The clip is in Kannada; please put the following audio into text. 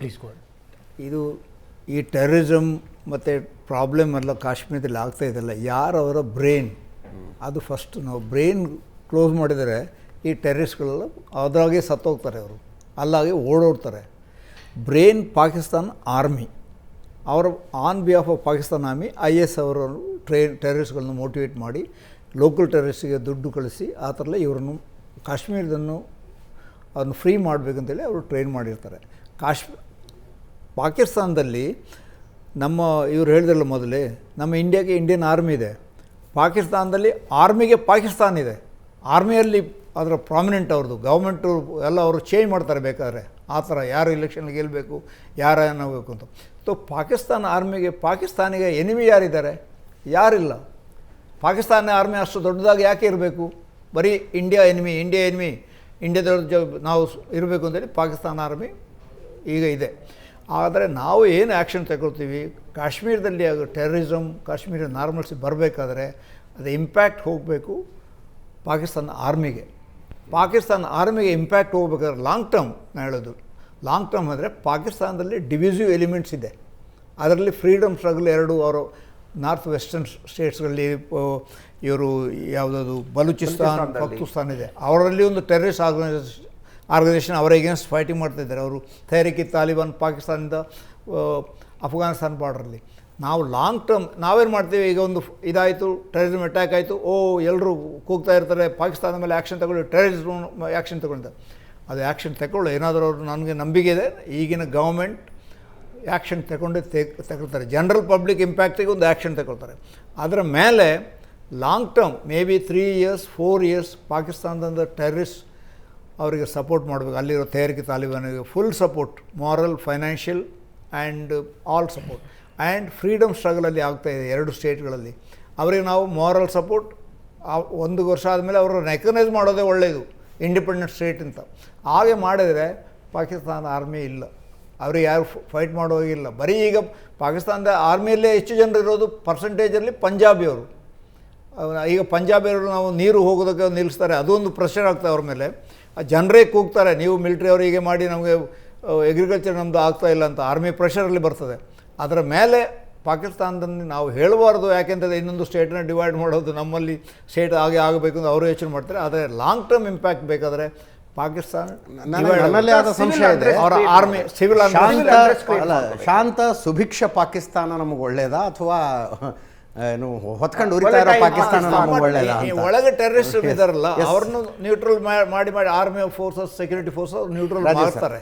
Please go. ಇದು ಈ ಟೆರರಿಸಮ್ ಮತ್ತು ಪ್ರಾಬ್ಲಮ್ ಎಲ್ಲ ಕಾಶ್ಮೀರದಲ್ಲಿ ಆಗ್ತಾ ಇದೆಯಲ್ಲ, ಯಾರವರ ಬ್ರೈನ್, ಅದು ಫಸ್ಟ್ ನಾವು ಬ್ರೈನ್ ಕ್ಲೋಸ್ ಮಾಡಿದರೆ ಈ ಟೆರರಿಸ್ಟ್ಗಳೆಲ್ಲ ಅದ್ರಾಗೆ ಸತ್ತೋಗ್ತಾರೆ, ಅವರು ಅಲ್ಲಾಗೆ ಓಡೋಡ್ತಾರೆ. ಬ್ರೈನ್ ಪಾಕಿಸ್ತಾನ್ ಆರ್ಮಿ, ಅವರ on behalf of Pakistan army IS ಅವರನ್ನು ಟೆರರಿಸ್ಟ್ಗಳನ್ನ ಮೋಟಿವೇಟ್ ಮಾಡಿ ಲೋಕಲ್ ಟೆರರಿಸ್ಟಿಗೆ ದುಡ್ಡು ಕಳಿಸಿ ಆ ಥರ ಇವರನ್ನು ಕಾಶ್ಮೀರದನ್ನು ಅದನ್ನು ಫ್ರೀ ಮಾಡಬೇಕಂತೇಳಿ ಅವರು ಟ್ರೈನ್ ಮಾಡಿರ್ತಾರೆ. ಪಾಕಿಸ್ತಾನದಲ್ಲಿ ನಮ್ಮ ಇವರು ಹೇಳಿದ್ರಲ್ಲ ಮೊದಲೇ, ನಮ್ಮ ಇಂಡಿಯಾಗೆ ಇಂಡಿಯನ್ ಆರ್ಮಿ ಇದೆ, ಪಾಕಿಸ್ತಾನದಲ್ಲಿ ಆರ್ಮಿಗೆ ಪಾಕಿಸ್ತಾನ ಇದೆ. ಆರ್ಮಿಯಲ್ಲಿ ಅದರ ಪ್ರಾಮಿನೆಂಟ್ ಅವ್ರದ್ದು ಗೌರ್ಮೆಂಟು ಎಲ್ಲ ಅವರು ಚೇಂಜ್ ಮಾಡ್ತಾರೆ ಬೇಕಾದರೆ, ಆ ಥರ ಯಾರು ಇಲೆಕ್ಷನ್ಗೆ ಗೆಲ್ಲಬೇಕು, ಯಾರು ಏನಾಗಬೇಕು ಅಂತ. ಸೊ ಪಾಕಿಸ್ತಾನ ಆರ್ಮಿಗೆ ಪಾಕಿಸ್ತಾನಿಗೆ ಎನಿಮಿ ಯಾರಿದ್ದಾರೆ? ಯಾರಿಲ್ಲ. ಪಾಕಿಸ್ತಾನ ಆರ್ಮಿ ಅಷ್ಟು ದೊಡ್ಡದಾಗಿ ಯಾಕೆ ಇರಬೇಕು? ಬರೀ ಇಂಡಿಯಾ ಎನಿಮಿ ಇಂಡಿಯಾದ ನಾವು ಇರಬೇಕು ಅಂತೇಳಿ ಪಾಕಿಸ್ತಾನ ಆರ್ಮಿ ಈಗ ಇದೆ. ಆದರೆ ನಾವು ಏನು ಆ್ಯಕ್ಷನ್ ತಗೊಳ್ತೀವಿ, ಕಾಶ್ಮೀರದಲ್ಲಿ ಆಗೋ ಟೆರರಿಸಮ್, ಕಾಶ್ಮೀರ ನಾರ್ಮಲ್ಸಿ ಬರಬೇಕಾದ್ರೆ ಅದು ಇಂಪ್ಯಾಕ್ಟ್ ಹೋಗಬೇಕು ಪಾಕಿಸ್ತಾನ ಆರ್ಮಿಗೆ. ಪಾಕಿಸ್ತಾನ ಆರ್ಮಿಗೆ ಇಂಪ್ಯಾಕ್ಟ್ ಹೋಗ್ಬೇಕಾದ್ರೆ ಲಾಂಗ್ ಟರ್ಮ್, ನಾನು ಹೇಳೋದು ಲಾಂಗ್ ಟರ್ಮ್ ಅಂದರೆ ಪಾಕಿಸ್ತಾನದಲ್ಲಿ ಡಿವಿಸಿವ್ ಎಲಿಮೆಂಟ್ಸ್ ಇದೆ. ಅದರಲ್ಲಿ ಫ್ರೀಡಮ್ ಸ್ಟ್ರಗಲ್ ಎರಡು ಅವರು ನಾರ್ತ್ ವೆಸ್ಟರ್ನ್ ಸ್ಟೇಟ್ಸ್ಗಳಲ್ಲಿ ಇವರು ಯಾವುದಾದ್ರು ಬಲೂಚಿಸ್ತಾನ್, ಪಾಕಿಸ್ತಾನ್ ಇದೆ, ಅವರಲ್ಲಿ ಒಂದು ಟೆರರಿಸ್ಟ್ ಆರ್ಗನೈಸೇಷನ್ ಅವರ ಎಗೇನ್ಸ್ಟ್ ಫೈಟಿಂಗ್ ಮಾಡ್ತಾಯಿದ್ದಾರೆ. ಅವರು ತೆಹರೀಕ್ ತಾಲಿಬಾನ್ ಪಾಕಿಸ್ತಾನದಿಂದ ಅಫ್ಘಾನಿಸ್ತಾನ ಬಾರ್ಡ್ರಲ್ಲಿ. ನಾವು ಲಾಂಗ್ ಟರ್ಮ್ ನಾವೇನು ಮಾಡ್ತೀವಿ, ಈಗ ಒಂದು ಇದಾಯಿತು, ಟೆರರಿಸಮ್ ಅಟ್ಯಾಕ್ ಆಯಿತು, ಎಲ್ಲರೂ ಕೂಗ್ತಾ ಇರ್ತಾರೆ ಪಾಕಿಸ್ತಾನದ ಮೇಲೆ ಆ್ಯಕ್ಷನ್ ತಗೊಳ್ಳಿ, ಟೆರರಿಸಮ್ ಆ್ಯಕ್ಷನ್ ತಗೊಳ್ತಾರೆ. ಅದು ಆ್ಯಕ್ಷನ್ ತಗೊಳ್ಳಿ, ಏನಾದರೂ ಅವರು ನನಗೆ ನಂಬಿಕೆ ಇದೆ ಈಗಿನ ಗೌರ್ಮೆಂಟ್ ಆ್ಯಕ್ಷನ್ ತಗೊಳ್ತಾರೆ. ಜನರಲ್ ಪಬ್ಲಿಕ್ ಇಂಪ್ಯಾಕ್ಟಿಗೆ ಒಂದು ಆ್ಯಕ್ಷನ್ ತಗೊಳ್ತಾರೆ. ಅದರ ಮೇಲೆ long term may be 3 years 4 years ಪಾಕಿಸ್ತಾನದ ಟೆರರಿಸ್ಟ್ ಅವರಿಗೆ ಸಪೋರ್ಟ್ ಮಾಡಬೇಕು. ಅಲ್ಲಿರೋ ತೆಹರೀಕ್ ತಾಲಿಬಾನಿಗೆ full support, moral, financial and all support. And freedom ಸ್ಟ್ರಗಲಲ್ಲಿ ಆಗ್ತಾಯಿದೆ 2 ಸ್ಟೇಟ್ಗಳಲ್ಲಿ. ಅವರಿಗೆ ನಾವು ಮಾರಲ್ ಸಪೋರ್ಟ್ 1 ವರ್ಷ ಆದಮೇಲೆ ಅವರನ್ನು ರೆಕಗ್ನೈಸ್ ಮಾಡೋದೇ ಒಳ್ಳೆಯದು ಇಂಡಿಪೆಂಡೆಂಟ್ ಸ್ಟೇಟ್ ಅಂತ. ಹಾಗೆ ಮಾಡಿದರೆ ಪಾಕಿಸ್ತಾನ ಆರ್ಮಿ ಇಲ್ಲ, ಅವ್ರಿಗೆ ಯಾರು ಫೈಟ್ ಮಾಡೋಗಿಲ್ಲ. ಬರೀ ಈಗ ಪಾಕಿಸ್ತಾನದ ಆರ್ಮಿಯಲ್ಲೇ ಹೆಚ್ಚು ಜನರು ಇರೋದು ಪರ್ಸೆಂಟೇಜಲ್ಲಿ ಪಂಜಾಬಿಯವರು. ಈಗ ಪಂಜಾಬಿಯವರು ನಾವು ನೀರು ಹೋಗೋದಕ್ಕೆ ನಿಲ್ಲಿಸ್ತಾರೆ, ಅದೊಂದು ಪ್ರೆಷರ್ ಆಗ್ತದೆ ಅವ್ರ ಮೇಲೆ. ಜನರೇ ಕೂಗ್ತಾರೆ, ನೀವು ಮಿಲಿಟ್ರಿ ಅವರಿಗೆ ಮಾಡಿ ನಮಗೆ ಎಗ್ರಿಕಲ್ಚರ್ ನಮ್ಮದು ಆಗ್ತಾಯಿಲ್ಲ ಅಂತ. ಆರ್ಮಿ ಪ್ರೆಷರಲ್ಲಿ ಬರ್ತದೆ. ಅದರ ಮೇಲೆ ಪಾಕಿಸ್ತಾನದಲ್ಲಿ ನಾವು ಹೇಳಬಾರ್ದು, ಯಾಕೆಂದರೆ ಇನ್ನೊಂದು ಸ್ಟೇಟನ್ನ ಡಿವೈಡ್ ಮಾಡೋದು, ನಮ್ಮಲ್ಲಿ ಸ್ಟೇಟ್ ಹಾಗೆ ಆಗಬೇಕು ಅಂತ ಅವರು ಯೋಚನೆ ಮಾಡ್ತಾರೆ. ಆದರೆ ಲಾಂಗ್ ಟರ್ಮ್ ಇಂಪ್ಯಾಕ್ಟ್ ಬೇಕಾದರೆ ಪಾಕಿಸ್ತಾನ ನನ್ನಲ್ಲೇ ಆದ ಸಂಶಯ ಇದೆ, ಅವರ ಆರ್ಮಿ ಸಿವಿಲ್ ಶಾಂತ ಸುಭಿಕ್ಷ ಪಾಕಿಸ್ತಾನ ನಮಗೆ ಒಳ್ಳೇದಾ ಅಥವಾ ಏನು ಹೊತ್ಕೊಂಡು ಉರಿತಾ ಇರೋ ಪಾಕಿಸ್ತಾನ ನಮಗೆ ಒಳ್ಳೇದಾ? ಒಳಗೆ ಟೆರರಿಸ್ಟ್ ಇದಾರಲ್ಲ ಅವ್ರನ್ನು ನ್ಯೂಟ್ರಲ್ ಮಾಡಿ army forces, security forces neutral ಮಾಡ್ತಾರೆ.